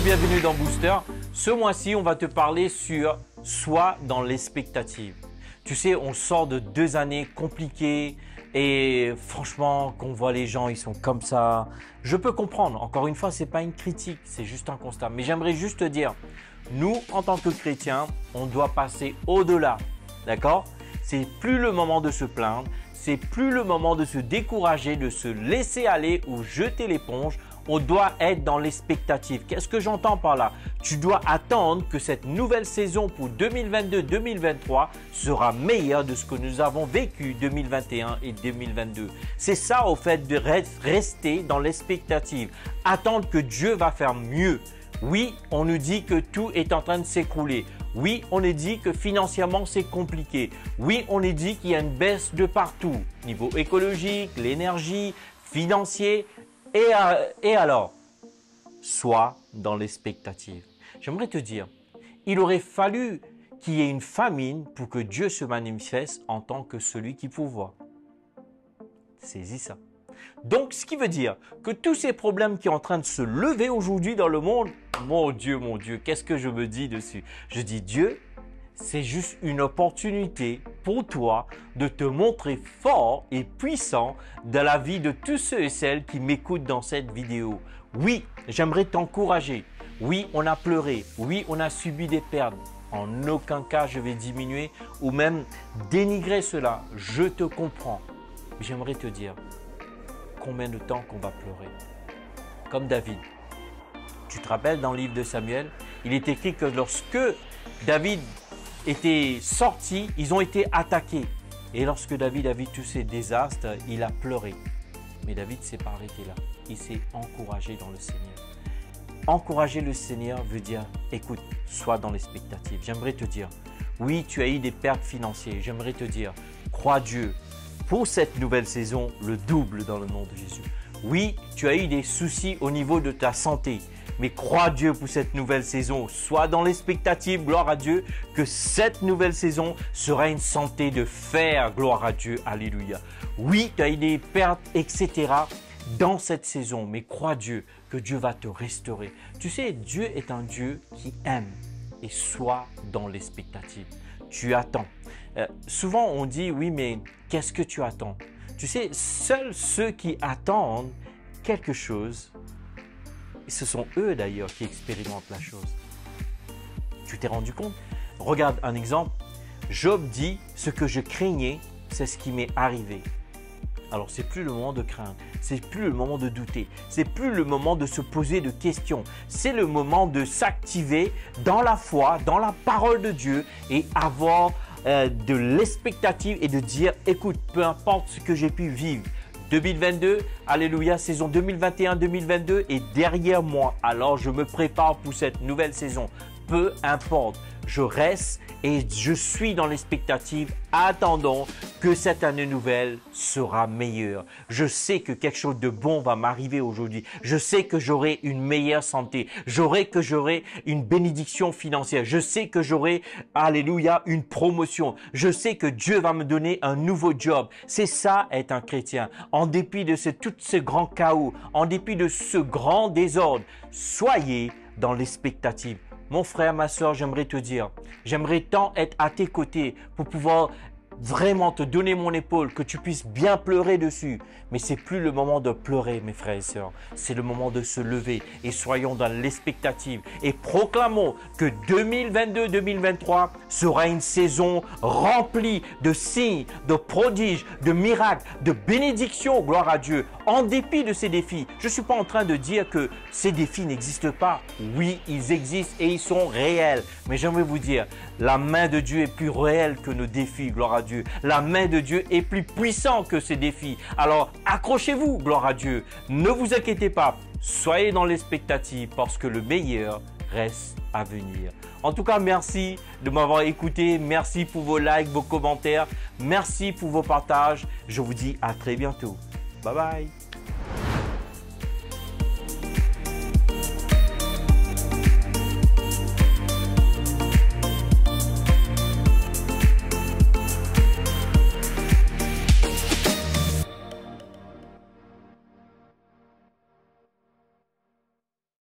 bienvenue dans Booster. Ce mois-ci, on va te parler sur « Sois dans l'expectative ». Tu sais, on sort de 2 années compliquées et franchement, quand on voit les gens, ils sont comme ça. Je peux comprendre. Encore une fois, ce n'est pas une critique, c'est juste un constat. Mais j'aimerais juste te dire, nous, en tant que chrétiens, on doit passer au-delà. D'accord? C'est plus le moment de se plaindre, c'est plus le moment de se décourager, de se laisser aller ou jeter l'éponge. On doit être dans l'expectative. Qu'est-ce que j'entends par là? Tu dois attendre que cette nouvelle saison pour 2022-2023 sera meilleure de ce que nous avons vécu 2021 et 2022. C'est ça au fait de rester dans l'expectative. Attendre que Dieu va faire mieux. Oui, on nous dit que tout est en train de s'écrouler. Oui, on nous dit que financièrement, c'est compliqué. Oui, on nous dit qu'il y a une baisse de partout. Niveau écologique, l'énergie, financier. Et alors, sois dans l'expectative. J'aimerais te dire, il aurait fallu qu'il y ait une famine pour que Dieu se manifeste en tant que celui qui pourvoit. Saisis ça. Donc, ce qui veut dire que tous ces problèmes qui sont en train de se lever aujourd'hui dans le monde, mon Dieu, qu'est-ce que je me dis dessus? Je dis Dieu, c'est juste une opportunité pour toi de te montrer fort et puissant dans la vie de tous ceux et celles qui m'écoutent dans cette vidéo. Oui, j'aimerais t'encourager. Oui, on a pleuré. Oui, on a subi des pertes. En aucun cas, je vais diminuer ou même dénigrer cela. Je te comprends. J'aimerais te dire combien de temps qu'on va pleurer. Comme David. Tu te rappelles dans le livre de Samuel, il est écrit que lorsque David étaient sortis, ils ont été attaqués. Et lorsque David a vu tous ces désastres, il a pleuré. Mais David ne s'est pas arrêté là. Il s'est encouragé dans le Seigneur. Encourager le Seigneur veut dire, écoute, sois dans l'expectative. J'aimerais te dire, oui, tu as eu des pertes financières. J'aimerais te dire, crois Dieu pour cette nouvelle saison, le double dans le nom de Jésus. Oui, tu as eu des soucis au niveau de ta santé. Mais crois Dieu pour cette nouvelle saison. Sois dans l'expectative, gloire à Dieu, que cette nouvelle saison sera une santé de fer, gloire à Dieu, alléluia. Oui, tu as eu des pertes, etc. dans cette saison, mais crois Dieu que Dieu va te restaurer. Tu sais, Dieu est un Dieu qui aime et sois dans l'expectative. Tu attends. Souvent, on dit, oui, mais qu'est-ce que tu attends? Tu sais, seuls ceux qui attendent quelque chose, ce sont eux d'ailleurs qui expérimentent la chose. Tu t'es rendu compte? Regarde un exemple. Job dit, ce que je craignais, c'est ce qui m'est arrivé. Alors, c'est plus le moment de craindre, c'est plus le moment de douter, c'est plus le moment de se poser de questions. C'est le moment de s'activer dans la foi, dans la parole de Dieu et avoir de l'expectative et de dire, écoute, peu importe ce que j'ai pu vivre, 2022, alléluia, saison 2021-2022 est derrière moi. Alors, je me prépare pour cette nouvelle saison. Peu importe, je reste et je suis dans l'expectative, attendant que cette année nouvelle sera meilleure. Je sais que quelque chose de bon va m'arriver aujourd'hui. Je sais que j'aurai une meilleure santé. J'aurai une bénédiction financière. Je sais que j'aurai, alléluia, une promotion. Je sais que Dieu va me donner un nouveau job. C'est ça être un chrétien. En dépit de tout ce grand chaos, en dépit de ce grand désordre, soyez dans l'expectative. Mon frère, ma soeur, j'aimerais te dire, j'aimerais tant être à tes côtés pour pouvoir vraiment te donner mon épaule, que tu puisses bien pleurer dessus. Mais c'est plus le moment de pleurer, mes frères et sœurs. C'est le moment de se lever et soyons dans l'expectative et proclamons que 2022-2023 sera une saison remplie de signes, de prodiges, de miracles, de bénédictions, gloire à Dieu. En dépit de ces défis, je ne suis pas en train de dire que ces défis n'existent pas. Oui, ils existent et ils sont réels. Mais j'aimerais vous dire, la main de Dieu est plus réelle que nos défis, gloire à Dieu. La main de Dieu est plus puissante que ces défis. Alors, accrochez-vous, gloire à Dieu. Ne vous inquiétez pas. Soyez dans l'expectative parce que le meilleur reste à venir. En tout cas, merci de m'avoir écouté. Merci pour vos likes, vos commentaires. Merci pour vos partages. Je vous dis à très bientôt. Bye bye.